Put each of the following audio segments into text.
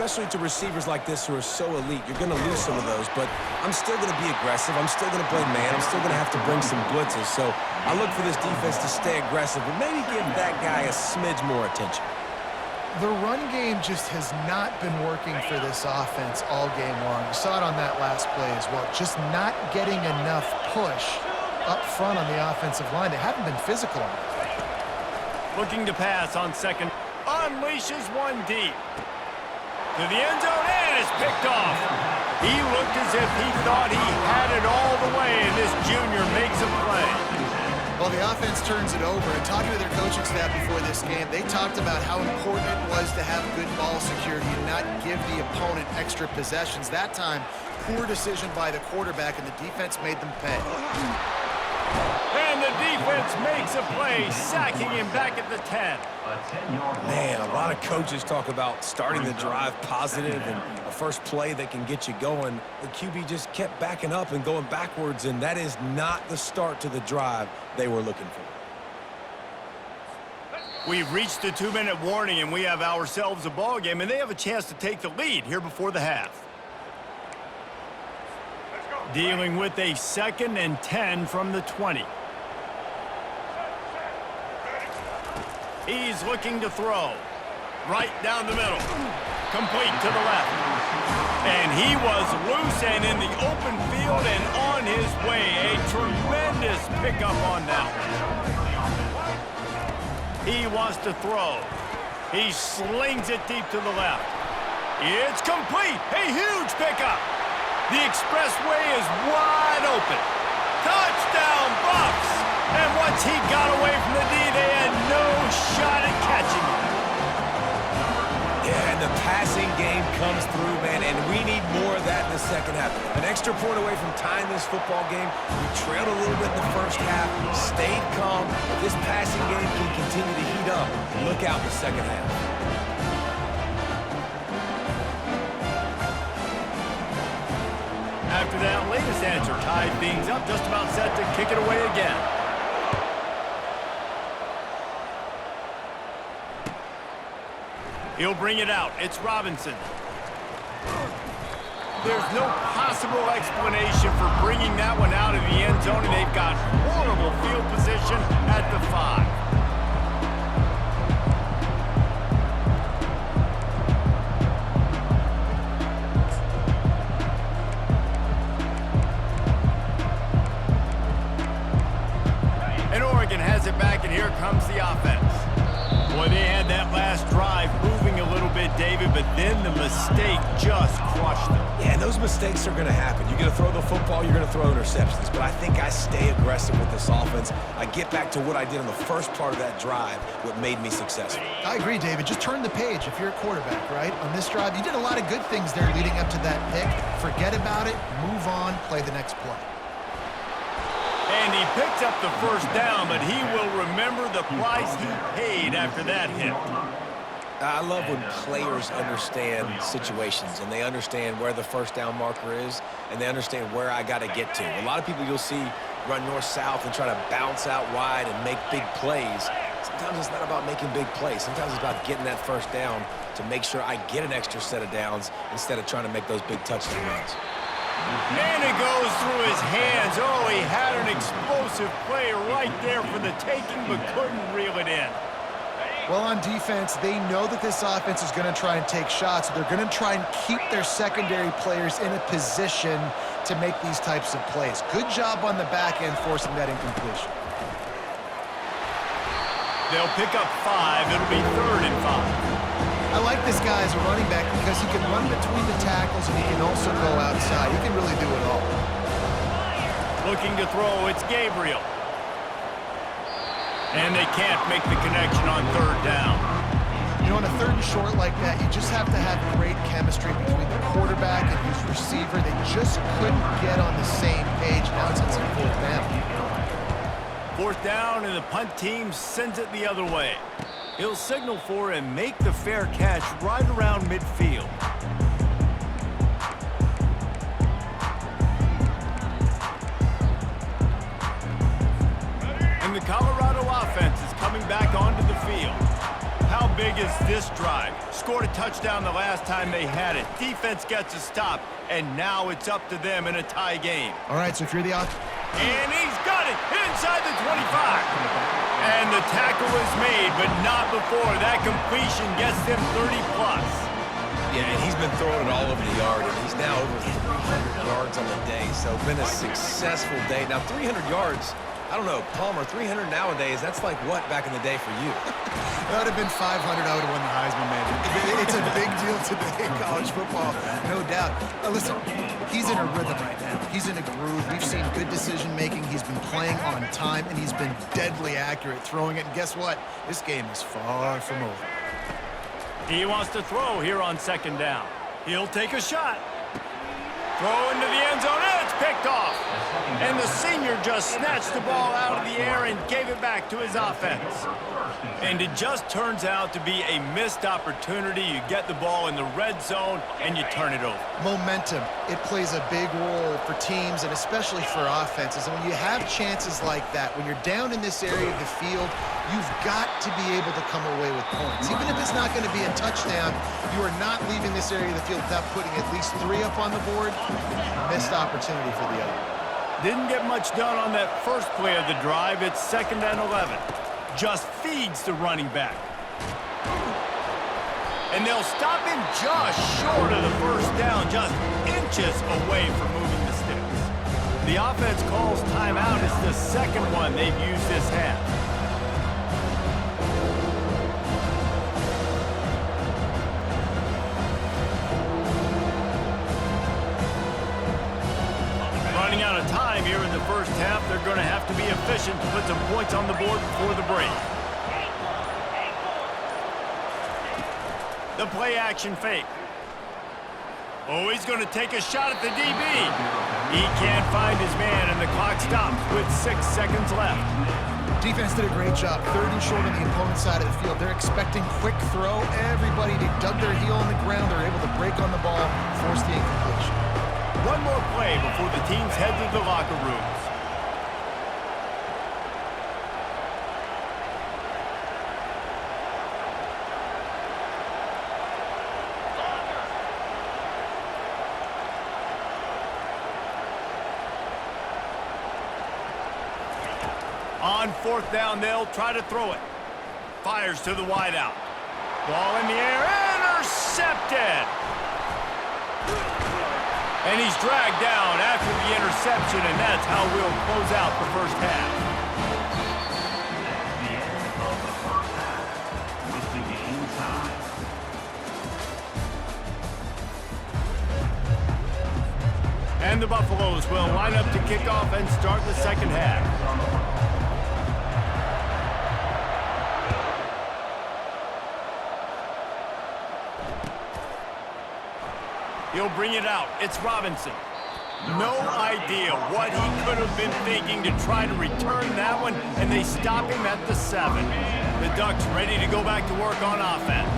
especially to receivers like this who are so elite. You're going to lose some of those, but I'm still going to be aggressive. I'm still going to play man. I'm still going to have to bring some blitzes. So I look for this defense to stay aggressive, but maybe give that guy a smidge more attention. The run game just has not been working for this offense all game long. You saw it on that last play as well. Just not getting enough push up front on the offensive line. They haven't been physical enough. Looking to pass on second. Unleashes one deep. To the end zone, and it's picked off. He looked as if he thought he had it all the way, and this junior makes a play. Well, the offense turns it over, and talking to their coaching staff before this game, they talked about how important it was to have good ball security and not give the opponent extra possessions. That time, poor decision by the quarterback, and the defense made them pay. And the defense makes a play, sacking him back at the 10. Man, a lot of coaches talk about starting the drive positive and a first play that can get you going. The QB just kept backing up and going backwards, and that is not the start to the drive they were looking for. We've reached the 2-minute warning, and we have ourselves a ball game, and they have a chance to take the lead here before the half. Dealing with a 2nd and 10 from the 20. He's looking to throw. Right down the middle. Complete to the left. And he was loose and in the open field and on his way. A tremendous pickup on that one. He wants to throw. He slings it deep to the left. It's complete. A huge pickup. The expressway is wide open. Touchdown, Buffs! And once he got away from the D, they had no shot at catching him. Yeah, and the passing game comes through, man, and we need more of that in the second half. An extra point away from tying this football game. We trailed a little bit in the first half, stayed calm. If this passing game can continue to heat up, look out in the second half. After that latest answer tied things up, just about set to kick it away again. He'll bring it out. It's Robinson. There's no possible explanation for bringing that one out of the end zone, and they've got horrible field position at the 5. Has it back, and here comes the offense. Boy, they had that last drive moving a little bit, David, but then the mistake just crushed them. Yeah, and those mistakes are going to happen. You're going to throw the football, you're going to throw interceptions, but I think I stay aggressive with this offense. I get back to what I did in the first part of that drive, what made me successful. I agree, David. Just turn the page if you're a quarterback, right? On this drive, you did a lot of good things there leading up to that pick. Forget about it, move on, play the next play. And he picked up the first down, but he will remember the price he paid after that hit. I love when players understand situations and they understand where the first down marker is and they understand where I got to get to. A lot of people you'll see run north-south and try to bounce out wide and make big plays. Sometimes it's not about making big plays. Sometimes it's about getting that first down to make sure I get an extra set of downs instead of trying to make those big touchdown runs. And it goes through his hands. Oh, he had an explosive play right there for the taking, but couldn't reel it in. Well, on defense, they know that this offense is going to try and take shots. They're going to try and keep their secondary players in a position to make these types of plays. Good job on the back end forcing that incompletion. They'll pick up 5. It'll be 3rd and 5. I like this guy as a running back because he can run between the tackles and he can also go outside. He can really do it all. Looking to throw, it's Gabriel. And they can't make the connection on 3rd down. You know, on a 3rd and short like that, you just have to have great chemistry between the quarterback and his receiver. They just couldn't get on the same page. Now it's on some 4th down. 4th down, and the punt team sends it the other way. He'll signal for and make the fair catch right around midfield. And the Colorado offense is coming back onto the field. How big is this drive? scored a touchdown the last time they had it. Defense gets a stop, and now it's up to them in a tie game. All right, so if you're the And he's got it inside the 25. And the tackle is made, but not before that completion gets them 30-plus. Yeah, and he's been throwing it all over the yard, and he's now over 300 yards on the day, so been a successful day. Now, 300 yards, I don't know, Palmer, 300 nowadays, that's like what back in the day for you? That would have been 500. I would have won the Heisman, man. It's a big deal today in college football, no doubt. Listen, he's in a rhythm right now. He's in a groove. We've seen good decision-making. He's been playing on time, and he's been deadly accurate throwing it. And guess what? This game is far from over. He wants to throw here on second down. He'll take a shot. Throw into the end zone, and it's picked off. And the senior just snatched the ball out of the air and gave it back to his offense. And it just turns out to be a missed opportunity. You get the ball in the red zone, and you turn it over. Momentum, it plays a big role for teams and especially for offenses. And when you have chances like that, when you're down in this area of the field, you've got to be able to come away with points. Even if it's not going to be a touchdown, you are not leaving this area of the field without putting at least 3 up on the board. Missed opportunity for the other. Didn't get much done on that first play of the drive. It's 2nd and 11. Just feeds the running back. And they'll stop him just short of the first down, just inches away from moving the sticks. The offense calls timeout. It's the second one they've used this half. Running out of time here in the first half. They're going to have to be efficient to put some points on the board before the break. The play action fake. Oh, he's going to take a shot at the DB. He can't find his man, and the clock stops with 6 seconds left. Defense did a great job. 3rd and short on the opponent's side of the field. They're expecting quick throw. Everybody, they dug their heel on the ground. They're able to break on the ball, force the incompletion. One more play before the teams head to the locker rooms. On 4th down, they'll try to throw it. Fires to the wideout. Ball in the air, intercepted! And he's dragged down after the interception, and that's how we'll close out the first half. And the Buffaloes will line up to kick off and start the second half. He'll bring it out. It's Robinson. No idea what he could have been thinking to try to return that one, and they stop him at the 7. The Ducks ready to go back to work on offense.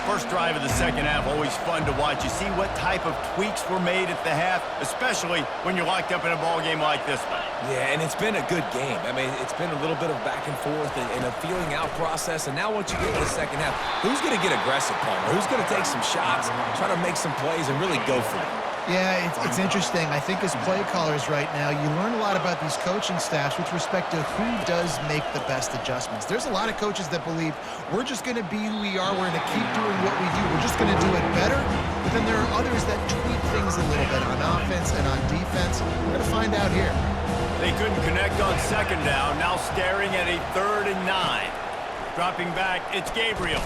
First drive of the second half, always fun to watch. You see what type of tweaks were made at the half, especially when you're locked up in a ball game like this one. Yeah, and it's been a good game. I mean, it's been a little bit of back and forth and a feeling out process. And now once you get to the second half, who's going to get aggressive, Palmer? Who's going to take some shots, try to make some plays, and really go for it? Yeah, it's interesting. I think as play callers right now, you learn a lot about these coaching staffs with respect to who does make the best adjustments. There's a lot of coaches that believe we're just going to be who we are. We're going to keep doing what we do. We're just going to do it better. But then there are others that tweak things a little bit on offense and on defense. We're going to find out here. They couldn't connect on second down. Now staring at a 3rd and 9. Dropping back, it's Gabriel.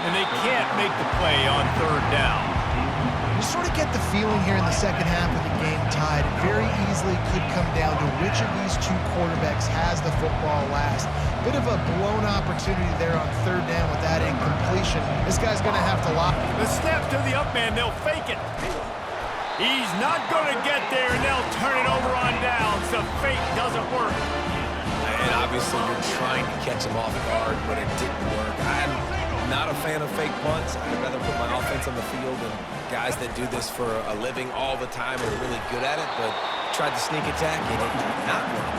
And they can't make the play on 3rd down. You sort of get the feeling here in the second half of the game tied. It very easily could come down to which of these 2 quarterbacks has the football last. Bit of a blown opportunity there on 3rd down with that incompletion. This guy's going to have to lock. The snap to the up man, they'll fake it. He's not going to get there, and they'll turn it over on downs. The fake doesn't work. And obviously you're trying to catch him off guard, but it didn't work. I'm not a fan of fake punts. I'd rather put my offense on the field and guys that do this for a living all the time are really good at it, but tried to sneak attack and it did not work.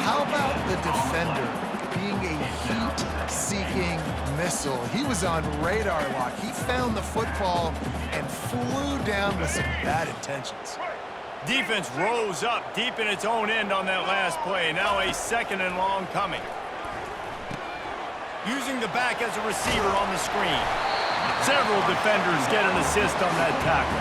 How about the defender being a heat-seeking missile. He was on radar lock. He found the football and flew down with some bad intentions. Defense rose up deep in its own end on that last play. Now a 2nd and long coming. Using the back as a receiver on the screen. Several defenders get an assist on that tackle.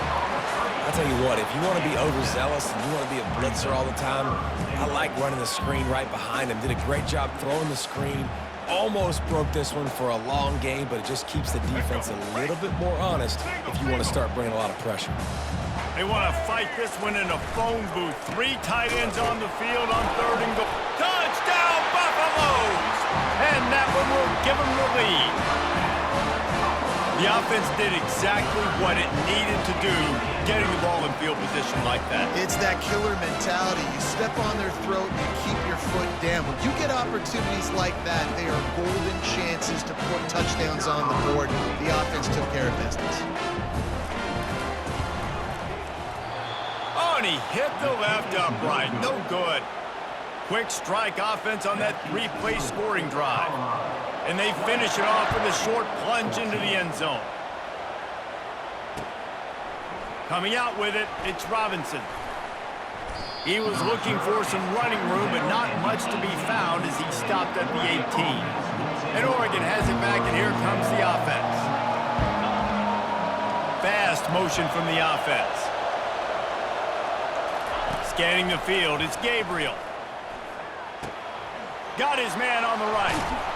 I'll tell you what, if you want to be overzealous and you want to be a blitzer all the time, I like running the screen right behind him. Did a great job throwing the screen. Almost broke this one for a long game, but it just keeps the defense a little bit more honest if you want to start bringing a lot of pressure. They want to fight this one in a phone booth. 3 tight ends on the field on 3rd and goal. Touchdown, Buffaloes! And that one will give them the lead. The offense did exactly what it needed to do, getting the ball in field position like that. It's that killer mentality. You step on their throat and you keep your foot down. When you get opportunities like that, they are golden chances to put touchdowns on the board. The offense took care of business. Oh, and he hit the left upright. No good. Quick strike offense on that 3-play scoring drive. And they finish it off with a short plunge into the end zone. Coming out with it, it's Robinson. He was looking for some running room, but not much to be found as he stopped at the 18. And Oregon has it back, and here comes the offense. Fast motion from the offense. Scanning the field, it's Gabriel. Got his man on the right.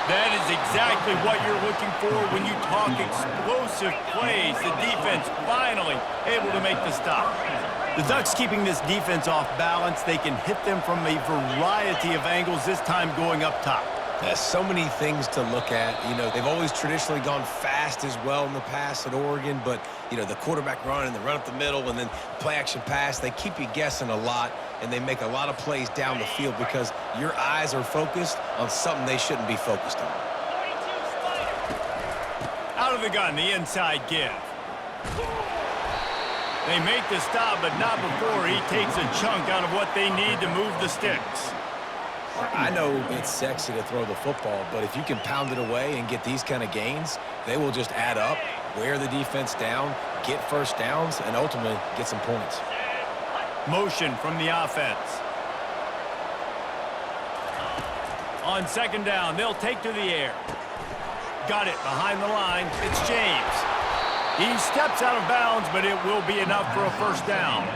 That is exactly what you're looking for when you talk explosive plays. The defense finally able to make the stop. The Ducks keeping this defense off balance. They can hit them from a variety of angles, this time going up top. There's so many things to look at. You know, they've always traditionally gone fast as well in the past at Oregon, but, you know, the quarterback run and the run up the middle and then play-action pass, they keep you guessing a lot, and they make a lot of plays down the field because your eyes are focused on something they shouldn't be focused on. Out of the gun, the inside give. They make the stop, but not before he takes a chunk out of what they need to move the sticks. I know it's sexy to throw the football, but if you can pound it away and get these kind of gains, they will just add up, wear the defense down, get first downs, and ultimately get some points. Motion from the offense. On 2nd down, they'll take to the air. Got it behind the line. It's James. He steps out of bounds, but it will be enough for a first down.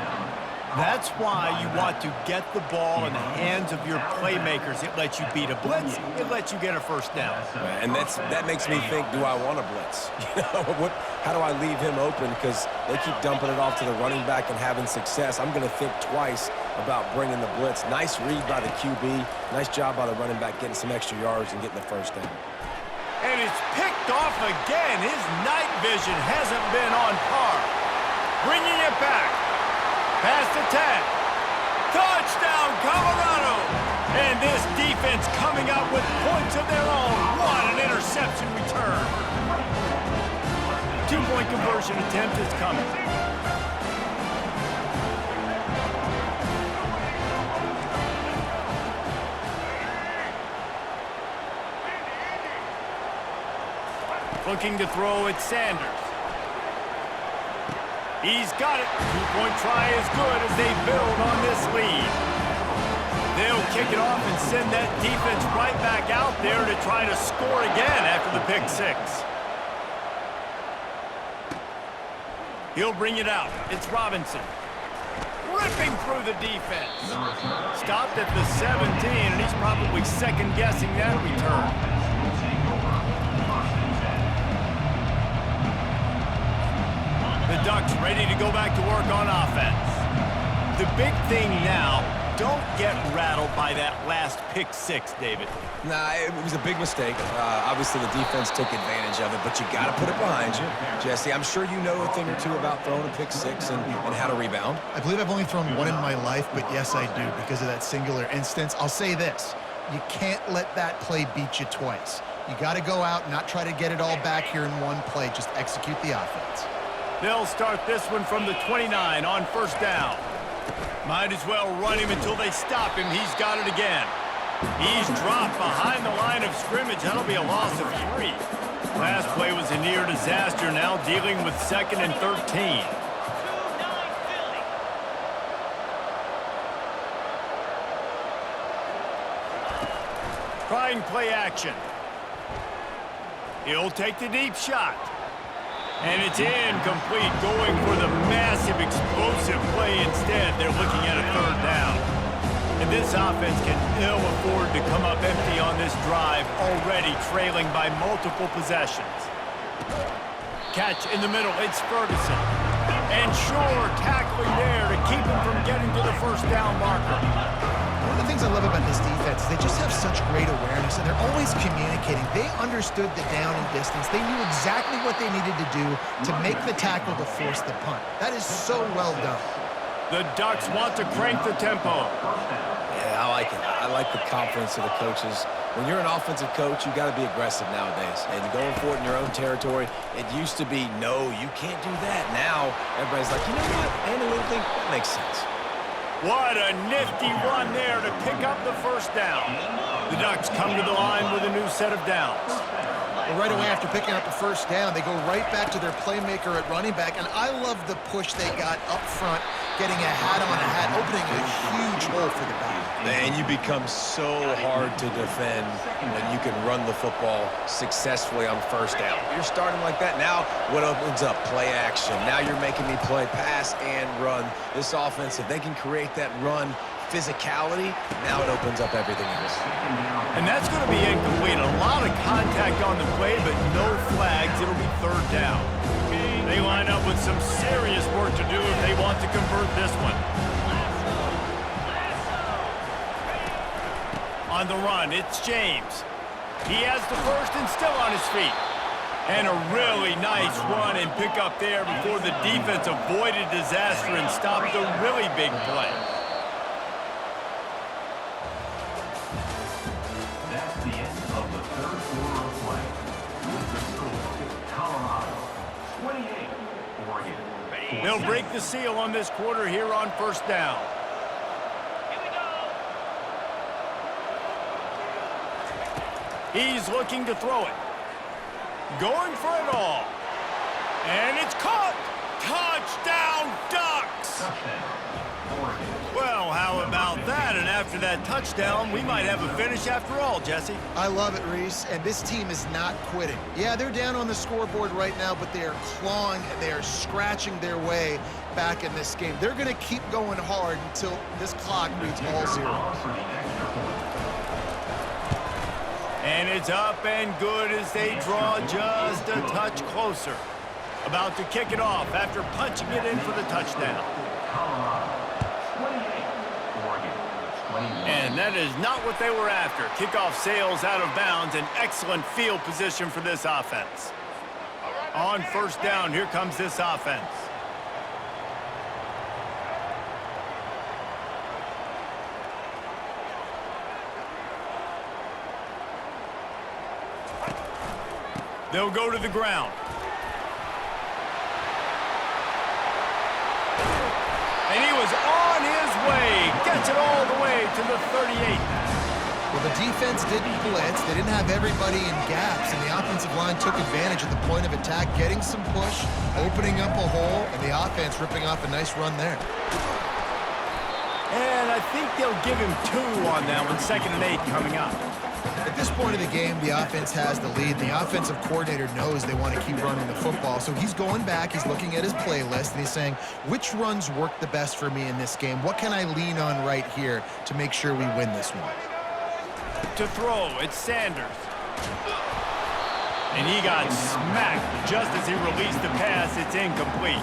That's why you want to get the ball in the hands of your playmakers. It lets you beat a blitz. It lets you get a first down. And that makes me think, do I want to blitz? You know, how do I leave him open? Because they keep dumping it off to the running back and having success. I'm going to think twice about bringing the blitz. Nice read by the QB. Nice job by the running back getting some extra yards and getting the first down. And it's picked off again. His night vision hasn't been on par. Bringing it back. Past the 10. Touchdown, Colorado! And this defense coming up with points of their own. What an interception return. 2-point conversion attempt is coming. Looking to throw at Sanders. He's got it. 2-point try is good as they build on this lead. They'll kick it off and send that defense right back out there to try to score again after the pick 6. He'll bring it out. It's Robinson. Ripping through the defense. Stopped at the 17, and he's probably second-guessing that return. The Ducks ready to go back to work on offense. The big thing now, don't get rattled by that last pick 6, David. Nah, it was a big mistake. Obviously, the defense took advantage of it, but you got to put it behind you. Jesse, I'm sure you know a thing or two about throwing a pick 6 and how to rebound. I believe I've only thrown one in my life, but yes, I do because of that singular instance. I'll say this. You can't let that play beat you twice. You got to go out and not try to get it all back here in one play. Just execute the offense. They'll start this one from the 29 on 1st down. Might as well run him until they stop him. He's got it again. He's dropped behind the line of scrimmage. That'll be a loss of 3. Last play was a near disaster, now dealing with 2nd and 13. Trying play action. He'll take the deep shot. And it's incomplete, going for the massive explosive play instead. They're looking at a 3rd down. And this offense can ill afford to come up empty on this drive, already trailing by multiple possessions. Catch in the middle, it's Ferguson. And sure, tackling there to keep him from getting to the 1st down marker. One of the things I love about this defense is they just have such great awareness, and they're always communicating. They understood the down and distance. They knew exactly what they needed to do to make the tackle to force the punt. That is so well done. The Ducks want to crank the tempo. Yeah, I like it. I like the confidence of the coaches. When you're an offensive coach, you got to be aggressive nowadays. And going for it in your own territory, it used to be, no, you can't do that. Now, everybody's like, you know what? Analytically, that makes sense. What a nifty run there to pick up the 1st down. The Ducks come to the line with a new set of downs. Well, right away after picking up the 1st down, they go right back to their playmaker at running back, and I love the push they got up front, getting a hat on a hat, opening a huge hole for the back. And you become so hard to defend when you can run the football successfully on 1st down. You're starting like that. Now, what opens up? Play action. Now you're making me play pass and run. This offense, if they can create that run physicality, now it opens up everything else. And that's going to be incomplete. A lot of contact on the play, but no flags. It'll be 3rd down. They line up with some serious work to do if they want to convert this one. On the run, it's James. He has the 1st and still on his feet. And a really nice run and pick up there before the defense avoided disaster and stopped a really big play. That's the end of the 3rd quarter of play. With the score, Colorado 28, Oregon. They'll break the seal on this quarter here on 1st down. He's looking to throw it. Going for it all. And it's caught. Touchdown, Ducks! Well, how about that? And after that touchdown, we might have a finish after all, Jesse. I love it, Reese, and this team is not quitting. Yeah, they're down on the scoreboard right now, but they are clawing and they are scratching their way back in this game. They're going to keep going hard until this clock reads all zeros. And it's up and good as they draw just a touch closer. About to kick it off after punching it in for the touchdown. And that is not what they were after. Kickoff sails out of bounds, an excellent field position for this offense. On 1st down, here comes this offense. They'll go to the ground. And he was on his way. Gets it all the way to the 38. Well, the defense didn't blitz. They didn't have everybody in gaps, and the offensive line took advantage of the point of attack, getting some push, opening up a hole, and the offense ripping off a nice run there. And I think they'll give him 2 on that one. 2nd and 8 coming up. At this point of the game, the offense has the lead. The offensive coordinator knows they want to keep running the football, so he's going back, he's looking at his playlist, and he's saying, which runs work the best for me in this game? What can I lean on right here to make sure we win this one? To throw, it's Sanders. And he got smacked just as he released the pass. It's incomplete.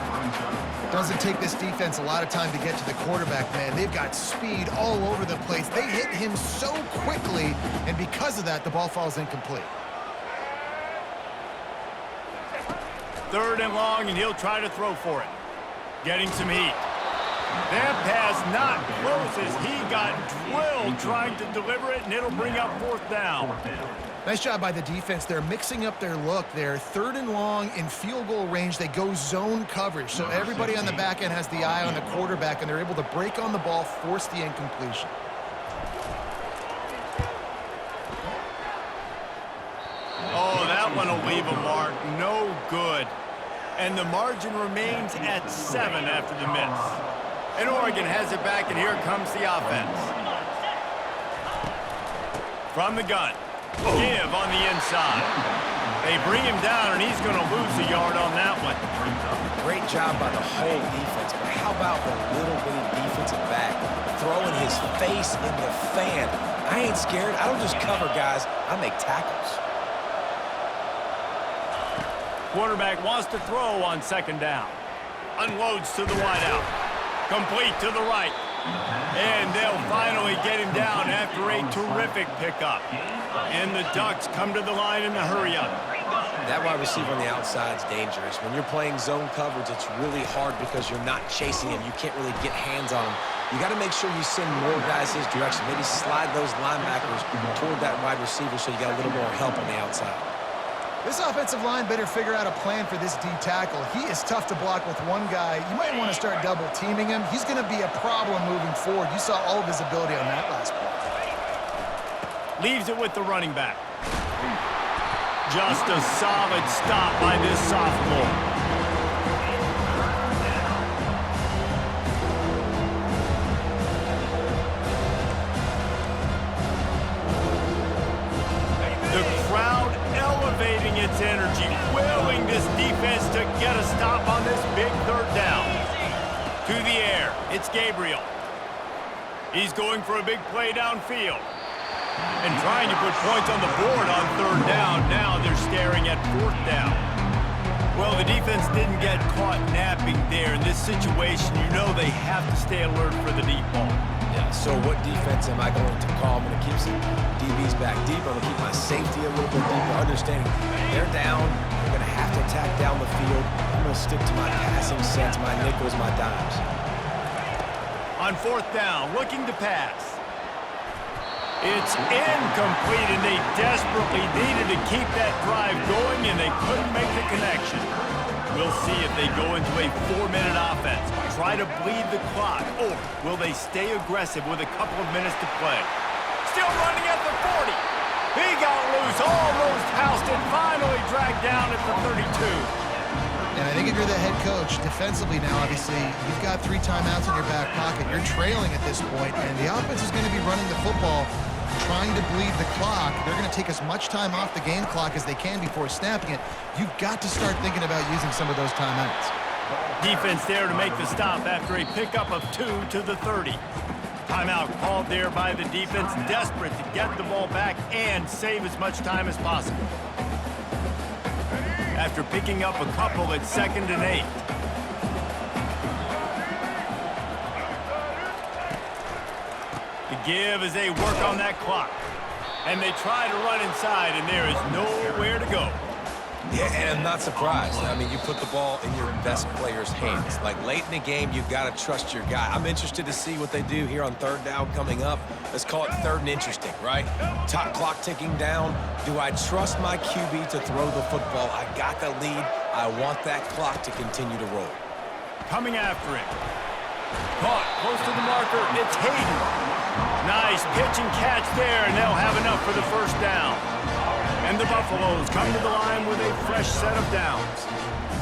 Doesn't take this defense a lot of time to get to the quarterback, man. They've got speed all over the place. They hit him so quickly, and because of that, the ball falls incomplete. 3rd and long, and he'll try to throw for it. Getting some heat. That pass not close as he got drilled trying to deliver it, and it'll bring up 4th down. Nice job by the defense. They're mixing up their look. They're 3rd and long in field goal range. They go zone coverage. So everybody on the back end has the eye on the quarterback, and they're able to break on the ball, force the incompletion. leave a mark. No good. And the margin remains at 7 after the miss. And Oregon has it back, and here comes the offense. From the gun. Give on the inside. They bring him down, and he's going to lose a yard on that one. Great job by the whole defense, but how about the little bitty defensive back throwing his face in the fan? I ain't scared. I don't just cover guys. I make tackles. Quarterback wants to throw on second down. Unloads to the wideout. Complete to the right. And they'll finally get him down after a terrific pickup. And the Ducks come to the line in a hurry-up. That wide receiver on the outside is dangerous. When you're playing zone coverage, it's really hard because you're not chasing him. You can't really get hands on him. You got to make sure you send more guys his direction. Maybe slide those linebackers toward that wide receiver so you got a little more help on the outside. This offensive line better figure out a plan for this D tackle. He is tough to block with one guy. You might want to start double teaming him. He's going to be a problem moving forward. You saw all of his ability on that last play. Leaves it with the running back. Just a solid stop by this sophomore. The crowd elevating its energy, willing this defense to get a stop on this big third down. To the air, it's Gabriel. He's going for a big play downfield. And trying to put points on the board on third down. Now they're staring at fourth down. Well, the defense didn't get caught napping there. In this situation, you know they have to stay alert for the deep ball. Yeah, so what defense am I going to call? I'm going to keep some DBs back deep. I'm going to keep my safety a little bit deeper, understanding they're down. They're going to have to attack down the field. I'm going to stick to my passing sets, my nickels, my dimes. On fourth down, looking to pass. It's incomplete, and they desperately needed to keep that drive going, and they couldn't make the connection. We'll see if they go into a 4-minute offense, try to bleed the clock, or will they stay aggressive with a couple of minutes to play? Still running at the 40. He got loose, almost housed it, finally dragged down at the 32. And I think if you're the head coach, defensively now, obviously, you've got 3 timeouts in your back pocket. You're trailing at this point, and the offense is going to be running the football, trying to bleed the clock. They're going to take as much time off the game clock as they can before snapping it. You've got to start thinking about using some of those timeouts. Defense there to make the stop after a pickup of 2 to the 30. Timeout called there by the defense, desperate to get the ball back and save as much time as possible. After picking up a couple at 2nd and 8. The give as they work on that clock. And they try to run inside, and there is nowhere to go. Yeah, and I'm not surprised. I mean, you put the ball in your best player's hands. Like, late in the game, you've got to trust your guy. I'm interested to see what they do here on third down coming up. Let's call it third and interesting, right? Top clock ticking down. Do I trust my QB to throw the football? I got the lead. I want that clock to continue to roll. Coming after it. Caught close to the marker. It's Hayden. Nice pitch and catch there, and they'll have enough for the first down. And the Buffaloes come to the line with a fresh set of downs.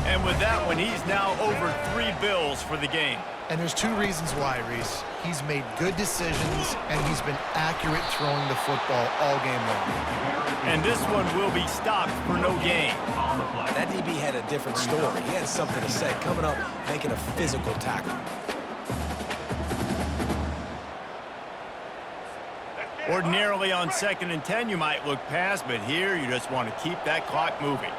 And with that one, he's now over 3 bills for the game. And there's 2 reasons why, Reese. He's made good decisions, and he's been accurate throwing the football all game long. And this one will be stopped for no gain. That DB had a different story. He had something to say, coming up, making a physical tackle. Ordinarily on 2nd and 10, you might look past, but here you just want to keep that clock moving.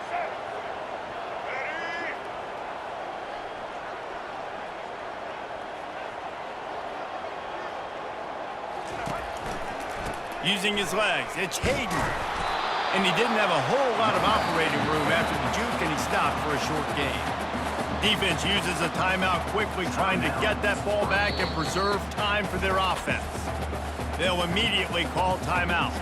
Using his legs, it's Hayden. And he didn't have a whole lot of operating room after the juke, and he stopped for a short gain. Defense uses a timeout quickly, trying to get that ball back and preserve time for their offense. They'll immediately call timeout.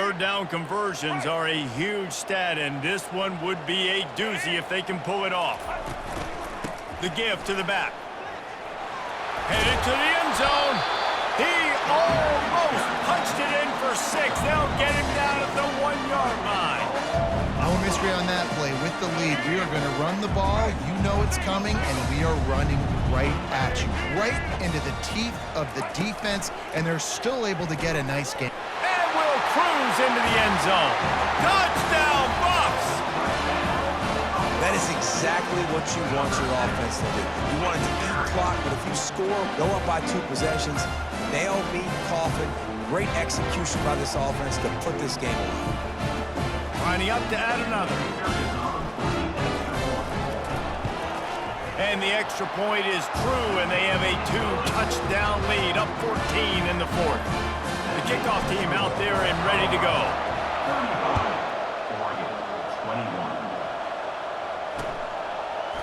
Third down conversions are a huge stat, and this one would be a doozy if they can pull it off. The give to the back. Headed to the end zone. He almost punched it in for 6. They'll get him down at the 1-yard line. No mystery on that play. With the lead, we are going to run the ball. You know it's coming, and we are running right at you, right into the teeth of the defense, and they're still able to get a nice game. And will cruise into the end zone. Touchdown, Bucs! That is exactly what you want your offense to do. You want it to eat clock, but if you score, go up by 2 possessions, nail, meet, coffin. Great execution by this offense to put this game away. Lining up to add another. And the extra point is true, and they have a 2-touchdown lead, up 14 in the 4th. The kickoff team out there and ready to go.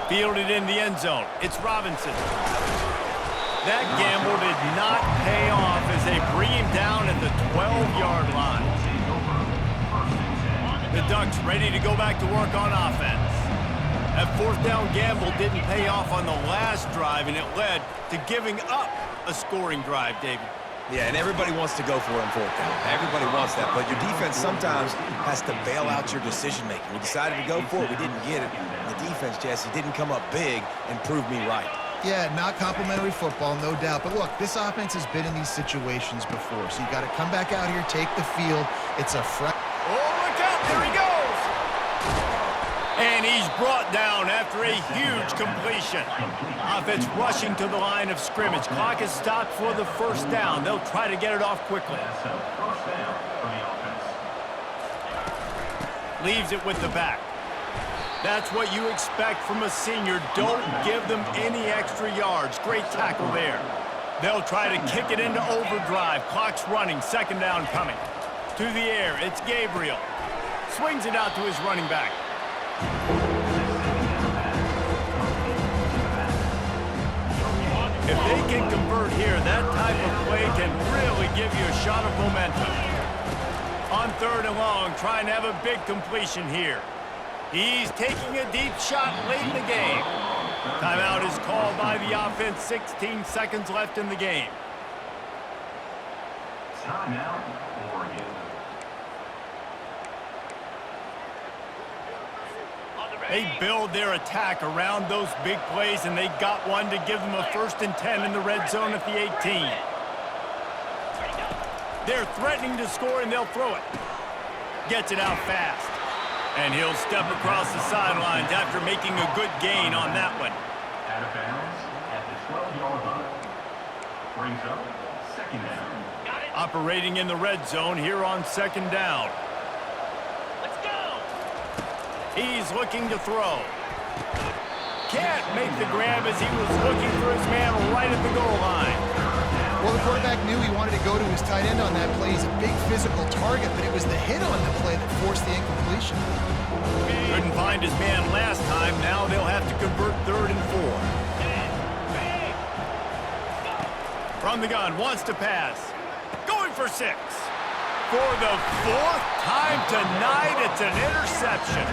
Fielded in the end zone. It's Robinson. That gamble did not pay off as they bring him down at the 12-yard line. The Ducks ready to go back to work on offense. That 4th down gamble didn't pay off on the last drive, and it led to giving up a scoring drive, David. Yeah, and everybody wants to go for it on 4th down. Everybody wants that, but your defense sometimes has to bail out your decision-making. We decided to go for it. We didn't get it. And the defense, Jesse, didn't come up big and prove me right. Yeah, not complimentary football, no doubt. But look, this offense has been in these situations before, so you got to come back out here, take the field. It's a fresh. Oh, look out, there he goes! And he's brought down after a huge completion. Offense rushing to the line of scrimmage. Clock is stopped for the 1st down. They'll try to get it off quickly. Leaves it with the back. That's what you expect from a senior. Don't give them any extra yards. Great tackle there. They'll try to kick it into overdrive. Clock's running. 2nd down coming. To the air, it's Gabriel. Swings it out to his running back. If they can convert here, that type of play can really give you a shot of momentum. On 3rd and long, trying to have a big completion here. He's taking a deep shot late in the game. Timeout is called by the offense. 16 seconds left in the game. Timeout, Oregon. They build their attack around those big plays, and they got one to give them a 1st and 10 in the red zone at the 18. They're threatening to score, and they'll throw it. Gets it out fast. And he'll step across the sidelines after making a good gain on that one. Out of bounds at the 12-yard line. Brings up 2nd down. Operating in the red zone here on 2nd down. He's looking to throw. Can't make the grab as he was looking for his man right at the goal line. Well, the quarterback knew he wanted to go to his tight end on that play. He's a big physical target, but it was the hit on the play that forced the incompletion. Couldn't find his man last time. Now they'll have to convert 3rd and 4. From the gun, wants to pass. Going for 6. For the 4th time tonight, it's an interception.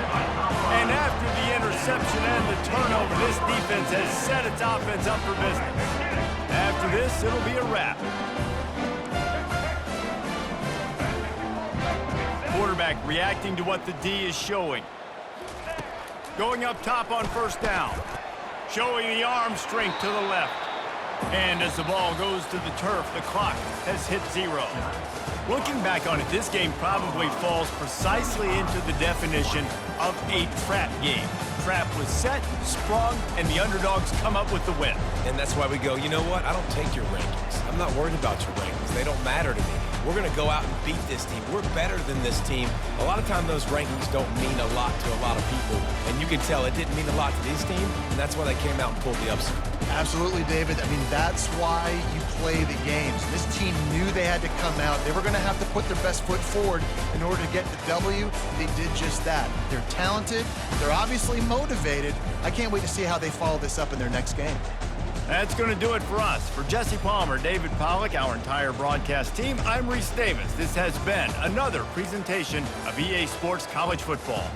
And after the interception and the turnover, this defense has set its offense up for business. After this, it'll be a wrap. Quarterback reacting to what the D is showing. Going up top on 1st down. Showing the arm strength to the left. And as the ball goes to the turf, the clock has hit 0. Looking back on it, this game probably falls precisely into the definition of a trap game. Trap was set, sprung, and the underdogs come up with the win. And that's why we go, you know what? I don't take your rankings. I'm not worried about your rankings. They don't matter to me. We're going to go out and beat this team. We're better than this team. A lot of times those rankings don't mean a lot to a lot of people. And you can tell it didn't mean a lot to this team, and that's why they came out and pulled the upset. Absolutely, David. I mean, that's why you play the games. This team knew they had to come out. They were going to have to put their best foot forward in order to get the W. They did just that. They're talented. They're obviously motivated. I can't wait to see how they follow this up in their next game. That's going to do it for us. For Jesse Palmer, David Pollack, our entire broadcast team, I'm Reese Davis. This has been another presentation of EA Sports College Football.